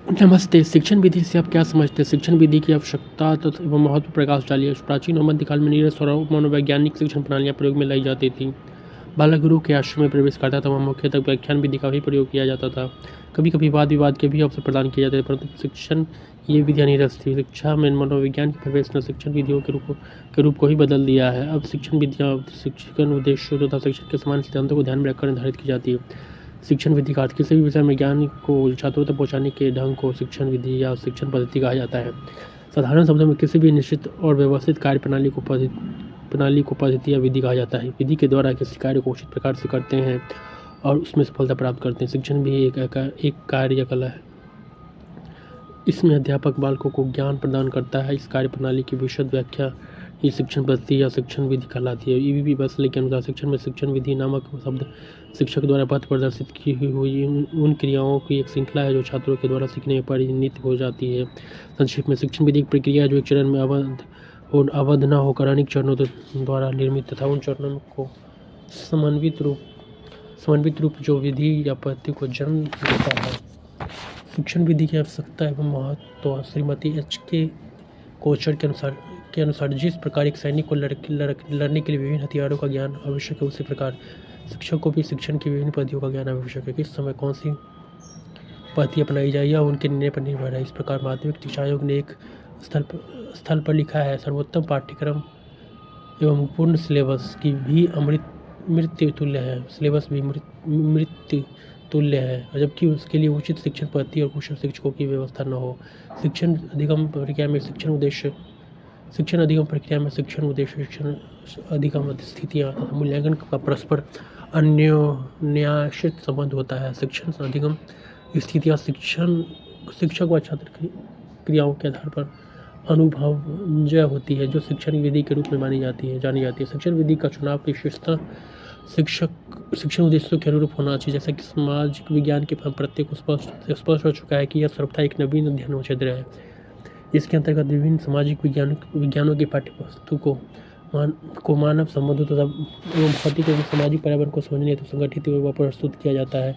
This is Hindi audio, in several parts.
नमस्ते। शिक्षण विधि से आप क्या समझते हैं? शिक्षण विधि की आवश्यकता एवं महत्व प्रकाश डालिए। प्राचीन और मध्यकाल में नीरस और मनोवैज्ञानिक शिक्षण प्रणालियाँ प्रयोग में लाई जाती थीं। बालक गुरु के आश्रम में प्रवेश करता था, वहाँ मुख्यतः व्याख्यान विधि का भी प्रयोग किया जाता था। कभी कभी वाद विवाद के भी अवसर प्रदान किए जाते थे, परंतु शिक्षण ये विधियाँ नीरस थी। शिक्षा में मनोविज्ञान के प्रवेश ने शिक्षण विधियों के रूप को ही बदल दिया है। अब शिक्षण विधियाँ शिक्षण उद्देश्यों तथा शिक्षण के समान सिद्धांतों को ध्यान में रखकर निर्धारित की जाती है। शिक्षण विधि का अर्थ किसी भी विषय में ज्ञान को छात्रों तक पहुँचाने के ढंग को शिक्षण विधि या शिक्षण पद्धति कहा जाता है। साधारण शब्दों में किसी भी निश्चित और व्यवस्थित कार्य प्रणाली को पद्धति या विधि कहा जाता है। विधि के द्वारा किसी कार्य को उचित प्रकार से करते हैं और उसमें सफलता प्राप्त करते हैं। शिक्षण भी एक कार्य या कला है। इसमें अध्यापक बालकों को ज्ञान प्रदान करता है। इस कार्य प्रणाली की विशद व्याख्या ये शिक्षण पद्धति या शिक्षण विधि कहलाती है। ईवीवी बसले के अनुसार शिक्षण में शिक्षण विधि नामक शब्द शिक्षक द्वारा पथ प्रदर्शित की हुई उन क्रियाओं की एक श्रृंखला है जो छात्रों के द्वारा सीखने में परिणित हो जाती है। संक्षेप में, शिक्षण विधि एक प्रक्रिया जो एक चरण में अवध न होकर अनेक चरणों द्वारा निर्मित तथा उन चरणों को समन्वित रूप जो विधि या पद्धति को जन्म देता है। शिक्षण विधि की आवश्यकता एवं महत्व श्रीमती एच.के. कोचर के अनुसार जिस प्रकार एक सैनिक को लड़ने के लिए विभिन्न हथियारों का ज्ञान आवश्यक है, उसी प्रकार शिक्षक को भी शिक्षण की विभिन्न पद्धतियों का ज्ञान आवश्यक है। किस समय कौन सी पद्धति अपनाई जाए यह उनके निर्णय पर निर्भर है। इस प्रकार माध्यमिक शिक्षा आयोग ने एक स्थल पर लिखा है, सर्वोत्तम पाठ्यक्रम एवं पूर्ण सिलेबस की भी मृत्यु तुल्य है। सिलेबस भी मृत्यु तुल्य है, जबकि उसके लिए उचित शिक्षण पद्धति और कुशल शिक्षकों की व्यवस्था न हो। शिक्षण अधिगम प्रक्रिया में शिक्षण अधिगम स्थितियाँ तथा मूल्यांकन का परस्पर अन्योन्याश्रित संबंध होता है। शिक्षण अधिगम स्थितियाँ शिक्षक व छात्र की क्रियाओं के आधार पर अनुभवजन्य होती है, जो शिक्षण विधि के रूप में जानी जाती है। शिक्षण विधि का चुनाव विशेषतः शिक्षण उद्देश्यों के अनुरूप होना चाहिए। जैसा कि सामाजिक विज्ञान के प्रत्येक को स्पष्ट हो चुका है कि यह सर्वथा एक नवीन अध्ययन क्षेत्र है। इसके अंतर्गत विभिन्न सामाजिक विज्ञानों की पाठ्यपुस्तकों को मानव संबंधों तथा एवं भौतिक एवं सामाजिक पर्यावरण को समझने हेतु संगठित व प्रस्तुत किया जाता है।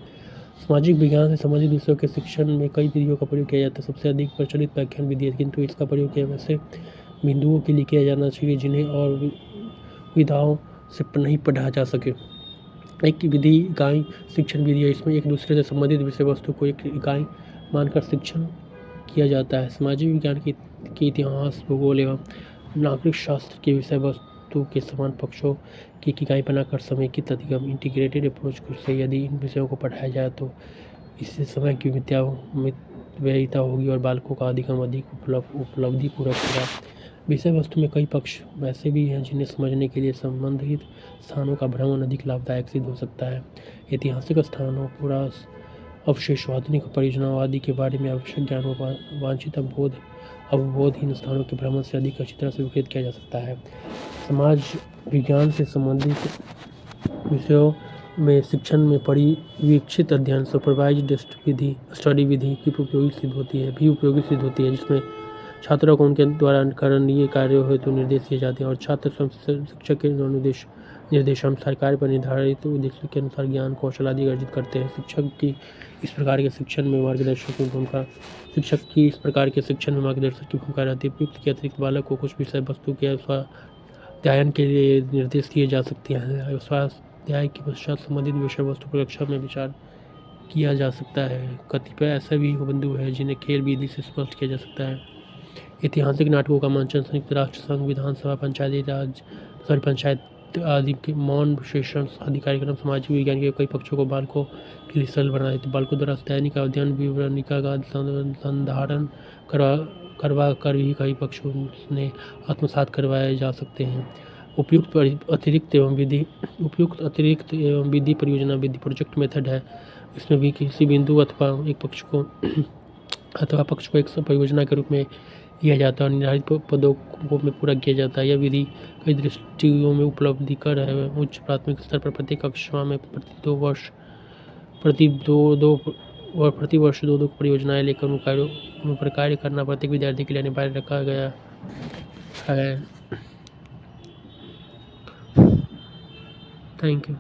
सामाजिक विज्ञान से संबंधित विषयों के शिक्षण में कई विधियों का प्रयोग किया जाता है। सबसे अधिक प्रचलित व्याख्यान विधि है, किंतु इसका प्रयोग केवल ऐसे बिंदुओं के लिए किया जाना चाहिए जिन्हें और विधाओं से नहीं पढ़ा जा सके। एक विधि इकाई शिक्षण विधि है, इसमें एक दूसरे से संबंधित विषय वस्तु को एक इकाई मानकर शिक्षण किया जाता है। सामाजिक विज्ञान के इतिहास, भूगोल एवं नागरिक शास्त्र के विषय वस्तु के समान पक्षों की इकाई बनाकर समेकित अधिगम इंटीग्रेटेड अप्रोच से यदि इन विषयों को पढ़ाया जाए तो इससे समय की व्ययिता होगी और बालकों का अधिगम अधिक उपलब्धिपूर्वक होगा। विषय वस्तु में कई पक्ष वैसे भी हैं जिन्हें समझने के लिए संबंधित स्थानों का भ्रमण अधिक लाभदायक सिद्ध हो सकता है। ऐतिहासिक स्थानों, अवशेषों, आधुनिक परियोजनाओं आदि के बारे में आवश्यक ज्ञान व वांछित अवबोधहीन स्थानों के भ्रमण से अधिक अच्छी तरह से विकसित किया जा सकता है। समाज विज्ञान से संबंधित विषयों में शिक्षण में परिवीक्षित अध्ययन सुपरवाइज्ड स्टडी विधि की उपयोगी सिद्ध होती है, जिसमें छात्रों को उनके द्वारा करणीय कार्यों हेतु निर्देश दिए जाते हैं और छात्र स्वयं शिक्षक के निर्देशानुसार कार्य पर निर्धारित उद्देश्य के अनुसार ज्ञान कौशल आदि अर्जित करते हैं। शिक्षक की इस प्रकार के शिक्षण में मार्गदर्शक की भूमिका रहती है। उपयुक्त के अतिरिक्त बालक को कुछ विषय वस्तु के स्वाध्यायन के लिए निर्देश दिए जा सकते हैं। स्वाध्याय के पश्चात संबंधित विषय वस्तु पर कक्षा में विचार किया जा सकता है। कतिपय ऐसे भी बिंदु है जिन्हें खेल विधि से स्पष्ट किया जा सकता है। ऐतिहासिक नाटकों का मंचन, संयुक्त राष्ट्र संघ, विधानसभा, पंचायत आदि के मौन विश्लेषण आदि कार्यक्रम सामाजिक विज्ञान के कई पक्षों को बालकों के लिए सरल बना देते हैं। बालकों द्वारा दैनिक अध्ययन विवरणिका का संधारण करवा कर भी कई पक्षों ने आत्मसात करवाए जा सकते हैं। उपयुक्त अतिरिक्त एवं विधि परियोजना विधि प्रोजेक्ट मेथड है। इसमें भी किसी बिंदु अथवा पक्ष को एक परियोजना के रूप में लिया जाता है और निर्धारित पदों को में पूरा किया जाता है। यह विधि कई दृष्टियों में उपलब्धिकर है। उच्च प्राथमिक स्तर पर प्रत्येक कक्षा में प्रति वर्ष दो परियोजनाएं लेकर उन पर कार्य करना प्रत्येक विद्यार्थी के लिए अनिवार्य रखा गया है। Thank you.